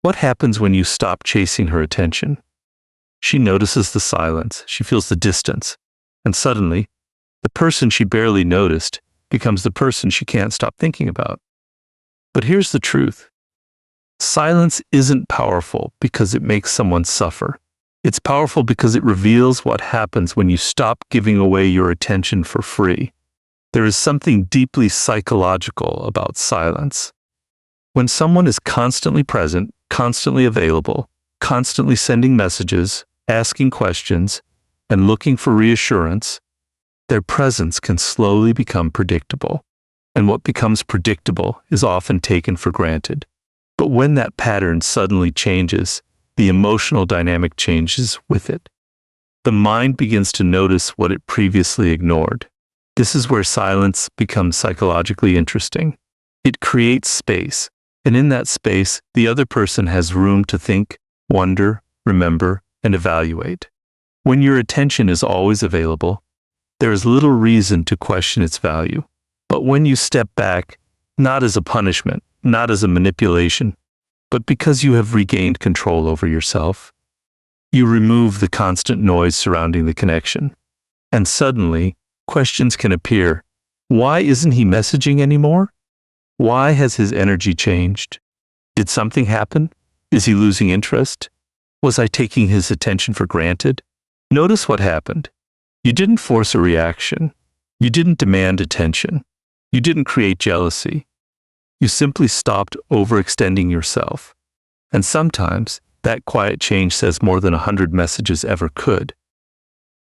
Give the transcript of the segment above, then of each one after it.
What happens when you stop chasing her attention? She notices the silence, she feels the distance, and suddenly, the person she barely noticed becomes the person she can't stop thinking about. But here's the truth. Silence isn't powerful because it makes someone suffer. It's powerful because it reveals what happens when you stop giving away your attention for free. There is something deeply psychological about silence. When someone is constantly present, constantly available, constantly sending messages, asking questions, and looking for reassurance, their presence can slowly become predictable. And what becomes predictable is often taken for granted. But when that pattern suddenly changes, the emotional dynamic changes with it. The mind begins to notice what it previously ignored. This is where silence becomes psychologically interesting. It creates space, and in that space, the other person has room to think, wonder, remember, and evaluate. When your attention is always available, there is little reason to question its value. But when you step back, not as a punishment, not as a manipulation, but because you have regained control over yourself, you remove the constant noise surrounding the connection. And suddenly, questions can appear. Why isn't he messaging anymore? Why has his energy changed? Did something happen? Is he losing interest? Was I taking his attention for granted? Notice what happened. You didn't force a reaction. You didn't demand attention. You didn't create jealousy. You simply stopped overextending yourself. And sometimes that quiet change says more than 100 messages ever could.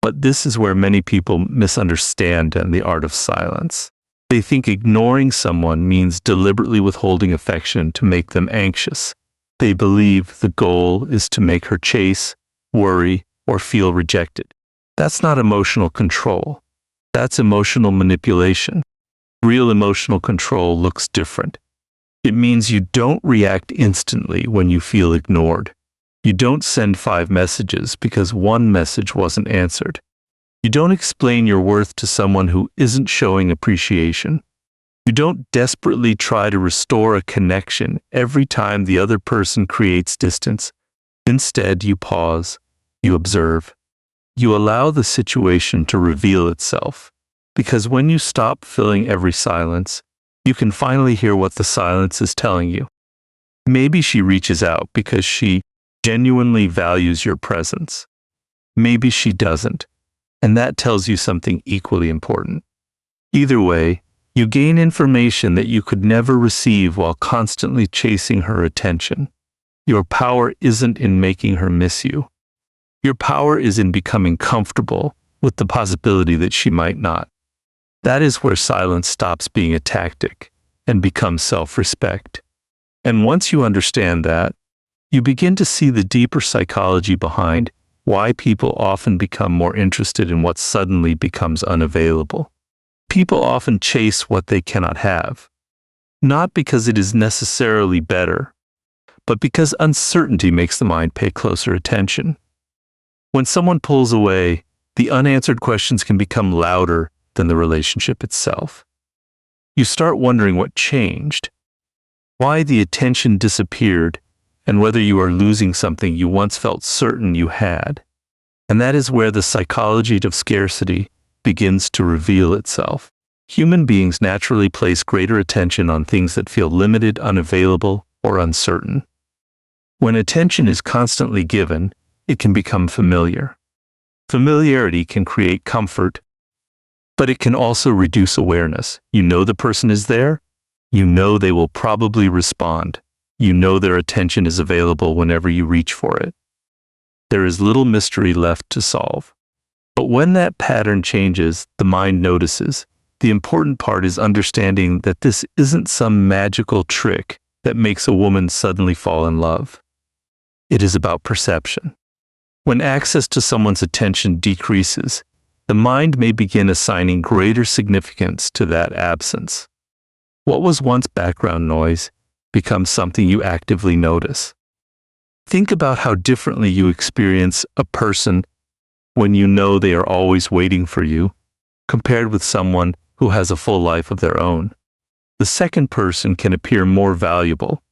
But this is where many people misunderstand the art of silence. They think ignoring someone means deliberately withholding affection to make them anxious. They believe the goal is to make her chase, worry, or feel rejected. That's not emotional control. That's emotional manipulation. Real emotional control looks different. It means you don't react instantly when you feel ignored. You don't send 5 messages because one message wasn't answered. You don't explain your worth to someone who isn't showing appreciation. You don't desperately try to restore a connection every time the other person creates distance. Instead, you pause, you observe. You allow the situation to reveal itself. Because when you stop filling every silence, you can finally hear what the silence is telling you. Maybe she reaches out because she genuinely values your presence. Maybe she doesn't, and that tells you something equally important. Either way, you gain information that you could never receive while constantly chasing her attention. Your power isn't in making her miss you. Your power is in becoming comfortable with the possibility that she might not. That is where silence stops being a tactic and becomes self-respect. And once you understand that, you begin to see the deeper psychology behind why people often become more interested in what suddenly becomes unavailable. People often chase what they cannot have, not because it is necessarily better, but because uncertainty makes the mind pay closer attention. When someone pulls away, the unanswered questions can become louder than the relationship itself. You start wondering what changed, why the attention disappeared, and whether you are losing something you once felt certain you had. And that is where the psychology of scarcity begins to reveal itself. Human beings naturally place greater attention on things that feel limited, unavailable, or uncertain. When attention is constantly given, it can become familiar. Familiarity can create comfort, but it can also reduce awareness. You know the person is there. You know they will probably respond. You know their attention is available whenever you reach for it. There is little mystery left to solve. But when that pattern changes, the mind notices. The important part is understanding that this isn't some magical trick that makes a woman suddenly fall in love. It is about perception. When access to someone's attention decreases, the mind may begin assigning greater significance to that absence. What was once background noise becomes something you actively notice. Think about how differently you experience a person when you know they are always waiting for you, compared with someone who has a full life of their own. The second person can appear more valuable,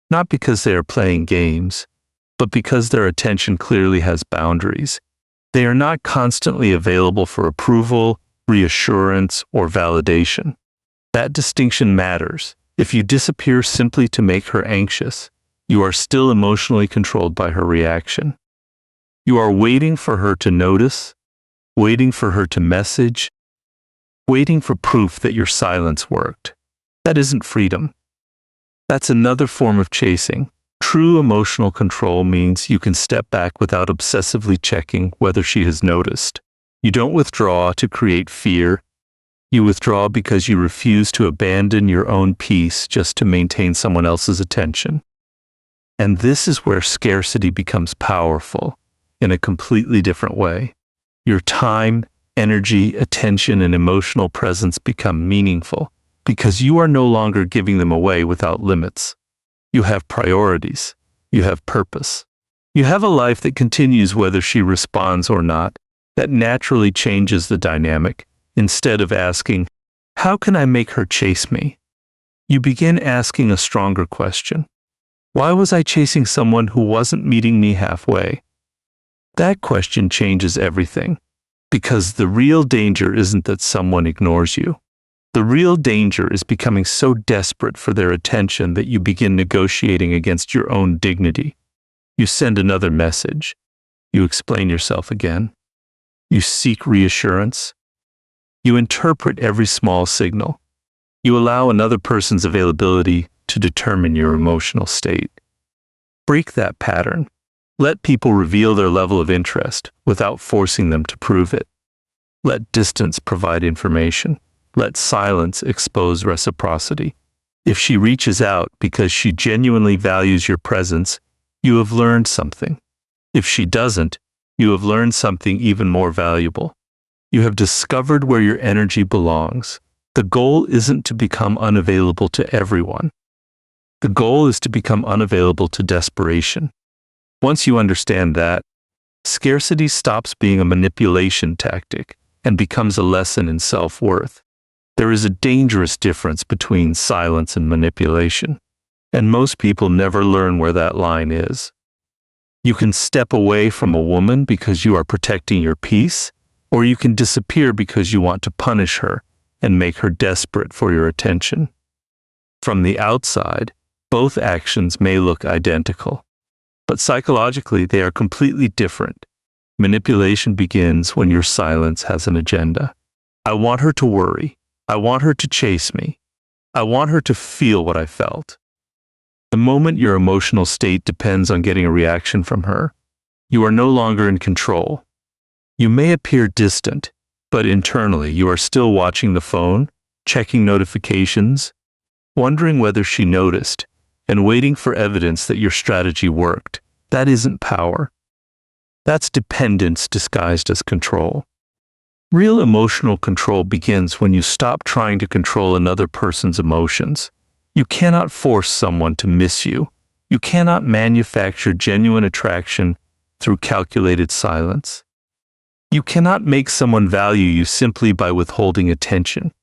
not because they are playing games, but because their attention clearly has boundaries. They are not constantly available for approval, reassurance, or validation. That distinction matters. If you disappear simply to make her anxious, you are still emotionally controlled by her reaction. You are waiting for her to notice, waiting for her to message, waiting for proof that your silence worked. That isn't freedom. That's another form of chasing. True emotional control means you can step back without obsessively checking whether she has noticed. You don't withdraw to create fear. You withdraw because you refuse to abandon your own peace just to maintain someone else's attention. And this is where scarcity becomes powerful in a completely different way. Your time, energy, attention, and emotional presence become meaningful because you are no longer giving them away without limits. You have priorities. You have purpose. You have a life that continues whether she responds or not. That naturally changes the dynamic. Instead of asking, "How can I make her chase me?" you begin asking a stronger question. Why was I chasing someone who wasn't meeting me halfway? That question changes everything, because the real danger isn't that someone ignores you. The real danger is becoming so desperate for their attention that you begin negotiating against your own dignity. You send another message. You explain yourself again. You seek reassurance. You interpret every small signal. You allow another person's availability to determine your emotional state. Break that pattern. Let people reveal their level of interest without forcing them to prove it. Let distance provide information. Let silence expose reciprocity. If she reaches out because she genuinely values your presence, you have learned something. If she doesn't, you have learned something even more valuable. You have discovered where your energy belongs. The goal isn't to become unavailable to everyone. The goal is to become unavailable to desperation. Once you understand that, scarcity stops being a manipulation tactic and becomes a lesson in self-worth. There is a dangerous difference between silence and manipulation, and most people never learn where that line is. You can step away from a woman because you are protecting your peace, or you can disappear because you want to punish her and make her desperate for your attention. From the outside, both actions may look identical, but psychologically they are completely different. Manipulation begins when your silence has an agenda. I want her to worry. I want her to chase me. I want her to feel what I felt. The moment your emotional state depends on getting a reaction from her, you are no longer in control. You may appear distant, but internally you are still watching the phone, checking notifications, wondering whether she noticed, and waiting for evidence that your strategy worked. That isn't power. That's dependence disguised as control. Real emotional control begins when you stop trying to control another person's emotions. You cannot force someone to miss you. You cannot manufacture genuine attraction through calculated silence. You cannot make someone value you simply by withholding attention.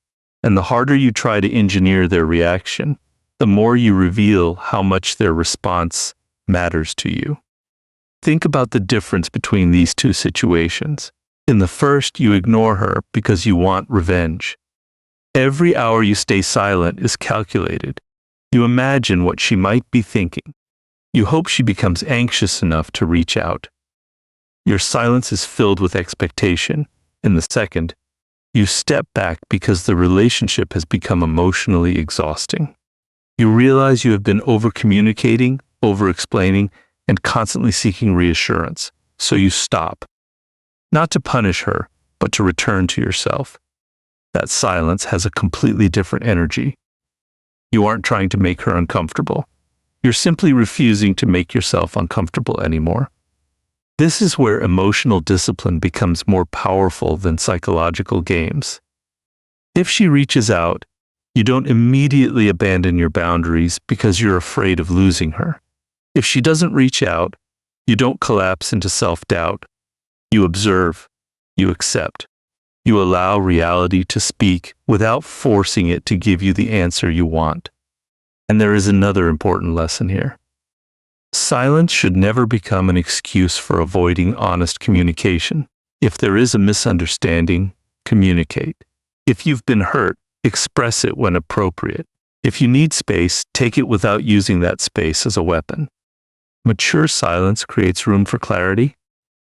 And the harder you try to engineer their reaction, the more you reveal how much their response matters to you. Think about the difference between these two situations. In the first, you ignore her because you want revenge. Every hour you stay silent is calculated. You imagine what she might be thinking. You hope she becomes anxious enough to reach out. Your silence is filled with expectation. In the second, you step back because the relationship has become emotionally exhausting. You realize you have been over-communicating, over-explaining, and constantly seeking reassurance, so you stop. Not to punish her, but to return to yourself. That silence has a completely different energy. You aren't trying to make her uncomfortable. You're simply refusing to make yourself uncomfortable anymore. This is where emotional discipline becomes more powerful than psychological games. If she reaches out, you don't immediately abandon your boundaries because you're afraid of losing her. If she doesn't reach out, you don't collapse into self-doubt. You observe, you accept, you allow reality to speak without forcing it to give you the answer you want. And there is another important lesson here. Silence should never become an excuse for avoiding honest communication. If there is a misunderstanding, communicate. If you've been hurt, express it when appropriate. If you need space, take it without using that space as a weapon. Mature silence creates room for clarity.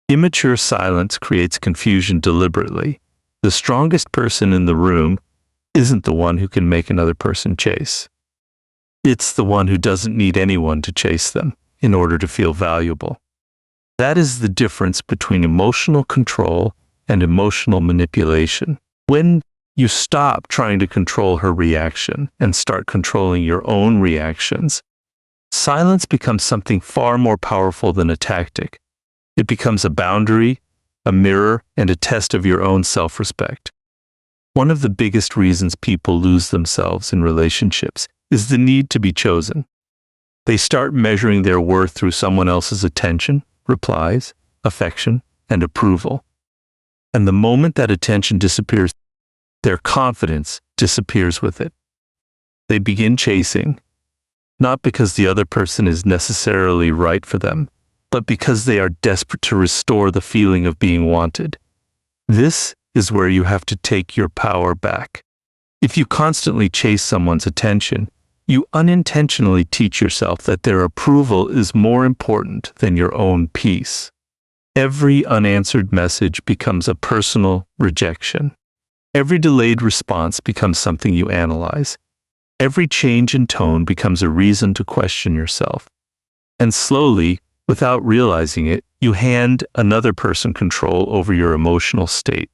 Immature silence creates confusion deliberately. The strongest person in the room isn't the one who can make another person chase. It's the one who doesn't need anyone to chase them in order to feel valuable. That is the difference between emotional control and emotional manipulation. When you stop trying to control her reaction and start controlling your own reactions, silence becomes something far more powerful than a tactic. It becomes a boundary, a mirror, and a test of your own self-respect. One of the biggest reasons people lose themselves in relationships is the need to be chosen. They start measuring their worth through someone else's attention, replies, affection, and approval. And the moment that attention disappears, their confidence disappears with it. They begin chasing, not because the other person is necessarily right for them, but because they are desperate to restore the feeling of being wanted. This is where you have to take your power back. If you constantly chase someone's attention, you unintentionally teach yourself that their approval is more important than your own peace. Every unanswered message becomes a personal rejection. Every delayed response becomes something you analyze. Every change in tone becomes a reason to question yourself. And slowly, without realizing it, you hand another person control over your emotional state.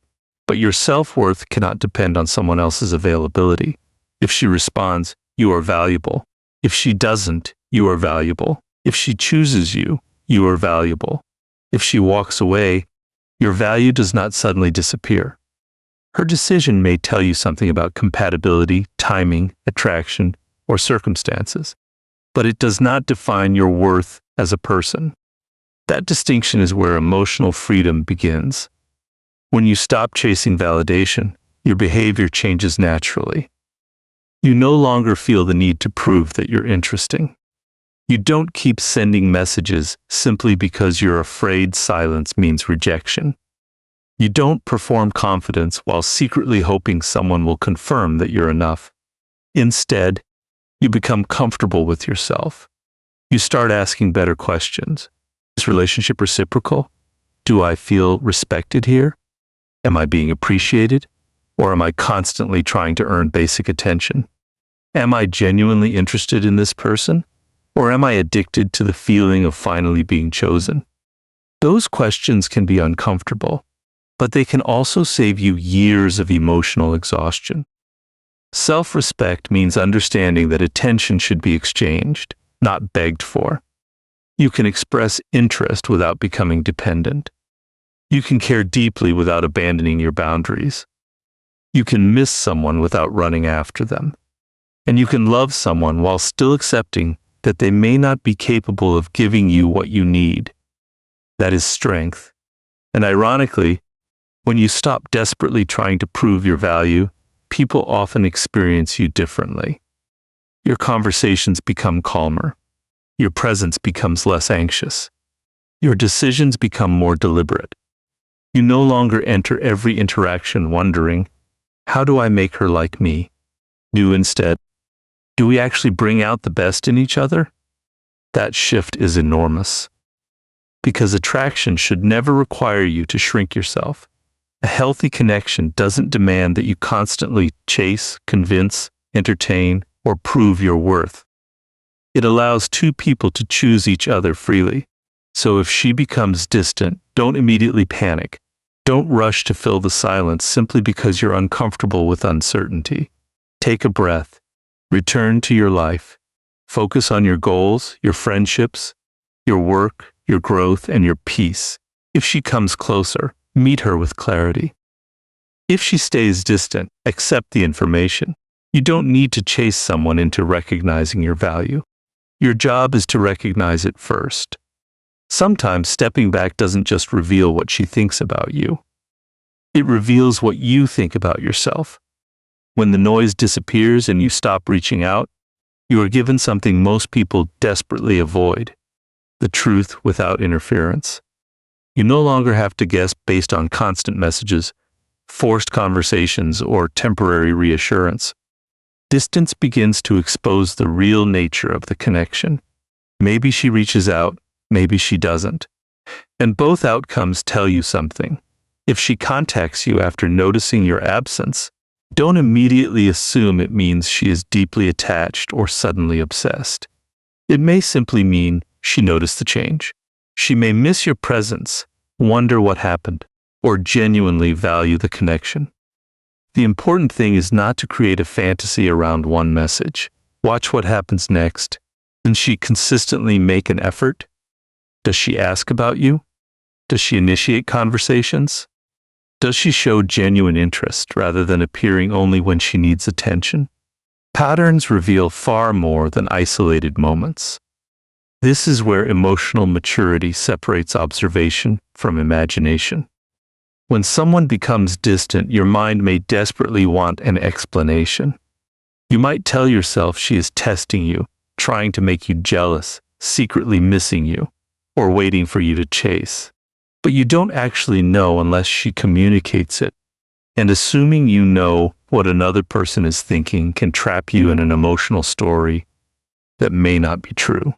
But your self-worth cannot depend on someone else's availability. If she responds, you are valuable. If she doesn't, you are valuable. If she chooses you, you are valuable. If she walks away, your value does not suddenly disappear. Her decision may tell you something about compatibility, timing, attraction, or circumstances, but it does not define your worth as a person. That distinction is where emotional freedom begins. When you stop chasing validation, your behavior changes naturally. You no longer feel the need to prove that you're interesting. You don't keep sending messages simply because you're afraid silence means rejection. You don't perform confidence while secretly hoping someone will confirm that you're enough. Instead, you become comfortable with yourself. You start asking better questions. Is relationship reciprocal? Do I feel respected here? Am I being appreciated? Or am I constantly trying to earn basic attention? Am I genuinely interested in this person? Or am I addicted to the feeling of finally being chosen? Those questions can be uncomfortable, but they can also save you years of emotional exhaustion. Self-respect means understanding that attention should be exchanged, not begged for. You can express interest without becoming dependent. You can care deeply without abandoning your boundaries. You can miss someone without running after them. And you can love someone while still accepting that they may not be capable of giving you what you need. That is strength. And ironically, when you stop desperately trying to prove your value, people often experience you differently. Your conversations become calmer. Your presence becomes less anxious. Your decisions become more deliberate. You no longer enter every interaction wondering, how do I make her like me? Do instead, do we actually bring out the best in each other? That shift is enormous. Because attraction should never require you to shrink yourself. A healthy connection doesn't demand that you constantly chase, convince, entertain, or prove your worth. It allows two people to choose each other freely. So if she becomes distant, don't immediately panic. Don't rush to fill the silence simply because you're uncomfortable with uncertainty. Take a breath. Return to your life. Focus on your goals, your friendships, your work, your growth, and your peace. If she comes closer, meet her with clarity. If she stays distant, accept the information. You don't need to chase someone into recognizing your value. Your job is to recognize it first. Sometimes stepping back doesn't just reveal what she thinks about you. It reveals what you think about yourself. When the noise disappears and you stop reaching out, You are given something most people desperately avoid: the truth without interference. You no longer have to guess based on constant messages, forced conversations, or temporary reassurance. Distance begins to expose the real nature of the connection. Maybe she reaches out, maybe she doesn't. And both outcomes tell you something. If she contacts you after noticing your absence, don't immediately assume it means she is deeply attached or suddenly obsessed. It may simply mean she noticed the change. She may miss your presence, wonder what happened, or genuinely value the connection. The important thing is not to create a fantasy around one message. Watch what happens next. Does she consistently make an effort? Does she ask about you? Does she initiate conversations? Does she show genuine interest rather than appearing only when she needs attention? Patterns reveal far more than isolated moments. This is where emotional maturity separates observation from imagination. When someone becomes distant, your mind may desperately want an explanation. You might tell yourself she is testing you, trying to make you jealous, secretly missing you, or waiting for you to chase. But you don't actually know unless she communicates it. And assuming you know what another person is thinking can trap you in an emotional story that may not be true.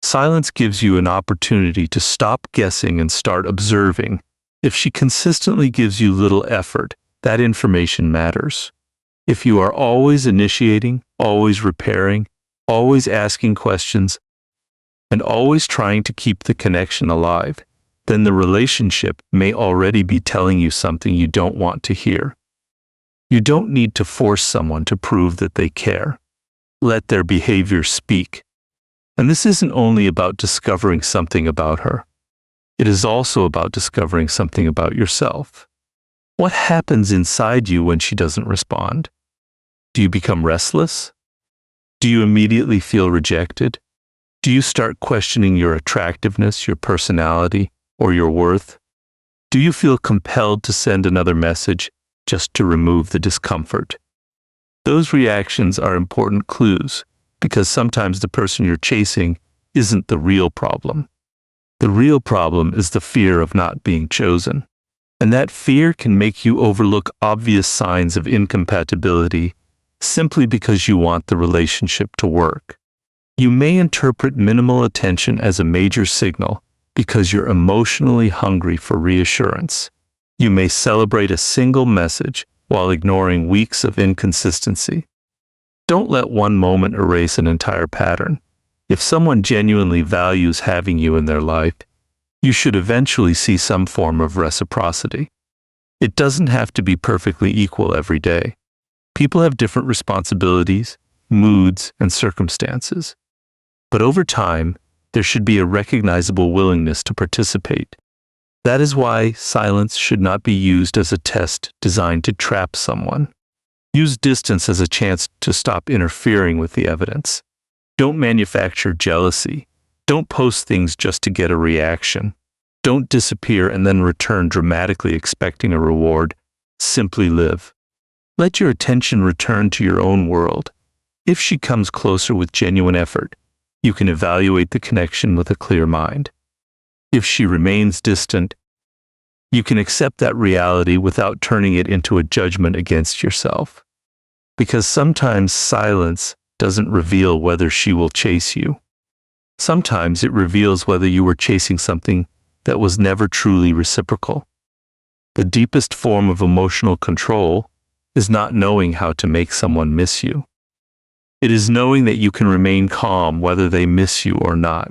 Silence gives you an opportunity to stop guessing and start observing. If she consistently gives you little effort, that information matters. If you are always initiating, always repairing, always asking questions, and always trying to keep the connection alive, then the relationship may already be telling you something you don't want to hear. You don't need to force someone to prove that they care. Let their behavior speak. And this isn't only about discovering something about her. It is also about discovering something about yourself. What happens inside you when she doesn't respond? Do you become restless? Do you immediately feel rejected? Do you start questioning your attractiveness, your personality, or your worth? Do you feel compelled to send another message just to remove the discomfort? Those reactions are important clues, because sometimes the person you're chasing isn't the real problem. The real problem is the fear of not being chosen. And that fear can make you overlook obvious signs of incompatibility simply because you want the relationship to work. You may interpret minimal attention as a major signal because you're emotionally hungry for reassurance. You may celebrate a single message while ignoring weeks of inconsistency. Don't let one moment erase an entire pattern. If someone genuinely values having you in their life, you should eventually see some form of reciprocity. It doesn't have to be perfectly equal every day. People have different responsibilities, moods, and circumstances. But over time, there should be a recognizable willingness to participate. That is why silence should not be used as a test designed to trap someone. Use distance as a chance to stop interfering with the evidence. Don't manufacture jealousy. Don't post things just to get a reaction. Don't disappear and then return dramatically expecting a reward. Simply live. Let your attention return to your own world. If she comes closer with genuine effort, you can evaluate the connection with a clear mind. If she remains distant, you can accept that reality without turning it into a judgment against yourself. Because sometimes silence doesn't reveal whether she will chase you. Sometimes it reveals whether you were chasing something that was never truly reciprocal. The deepest form of emotional control is not knowing how to make someone miss you. It is knowing that you can remain calm whether they miss you or not.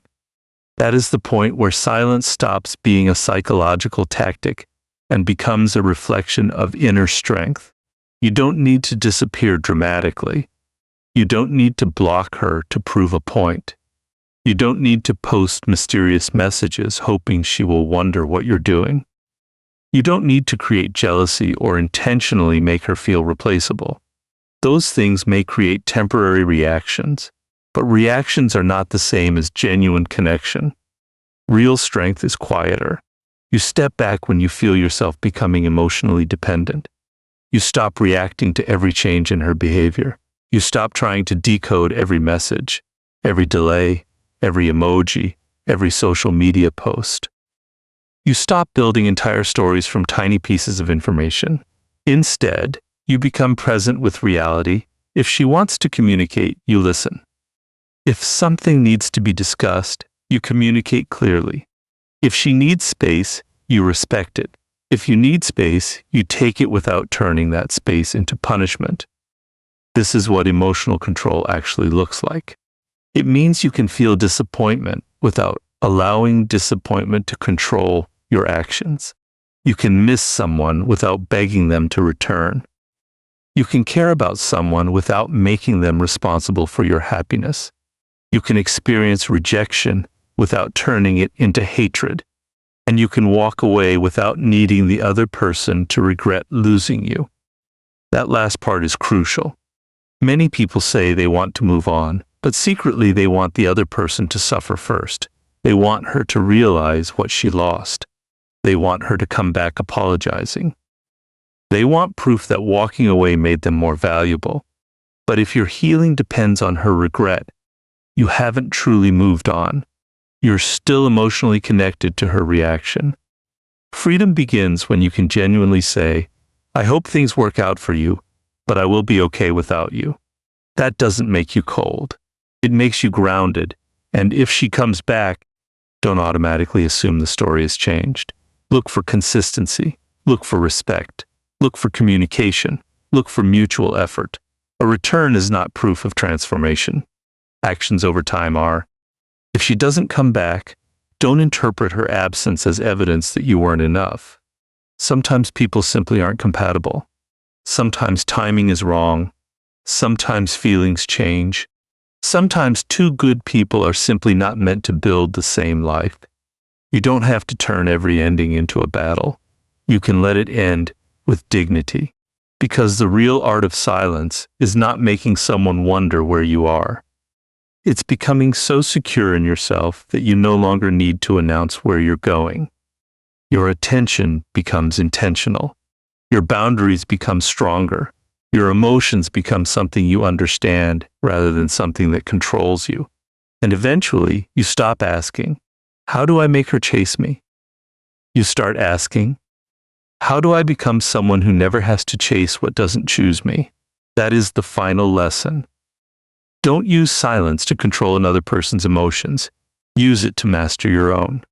That is the point where silence stops being a psychological tactic and becomes a reflection of inner strength. You don't need to disappear dramatically. You don't need to block her to prove a point. You don't need to post mysterious messages hoping she will wonder what you're doing. You don't need to create jealousy or intentionally make her feel replaceable. Those things may create temporary reactions, but reactions are not the same as genuine connection. Real strength is quieter. You step back when you feel yourself becoming emotionally dependent. You stop reacting to every change in her behavior. You stop trying to decode every message, every delay, every emoji, every social media post. You stop building entire stories from tiny pieces of information. Instead, you become present with reality. If she wants to communicate, you listen. If something needs to be discussed, you communicate clearly. If she needs space, you respect it. If you need space, you take it without turning that space into punishment. This is what emotional control actually looks like. It means you can feel disappointment without allowing disappointment to control your actions. You can miss someone without begging them to return. You can care about someone without making them responsible for your happiness. You can experience rejection without turning it into hatred. And you can walk away without needing the other person to regret losing you. That last part is crucial. Many people say they want to move on, but secretly they want the other person to suffer first. They want her to realize what she lost. They want her to come back apologizing. They want proof that walking away made them more valuable. But if your healing depends on her regret, you haven't truly moved on. You're still emotionally connected to her reaction. Freedom begins when you can genuinely say, I hope things work out for you, but I will be okay without you. That doesn't make you cold. It makes you grounded. And if she comes back, don't automatically assume the story has changed. Look for consistency. Look for respect. Look for communication. Look for mutual effort. A return is not proof of transformation. Actions over time are. If she doesn't come back, don't interpret her absence as evidence that you weren't enough. Sometimes people simply aren't compatible. Sometimes timing is wrong. Sometimes feelings change. Sometimes two good people are simply not meant to build the same life. You don't have to turn every ending into a battle. You can let it end with dignity. Because the real art of silence is not making someone wonder where you are. It's becoming so secure in yourself that you no longer need to announce where you're going. Your attention becomes intentional. Your boundaries become stronger. Your emotions become something you understand rather than something that controls you. And eventually, you stop asking, how do I make her chase me? You start asking, how do I become someone who never has to chase what doesn't choose me? That is the final lesson. Don't use silence to control another person's emotions. Use it to master your own.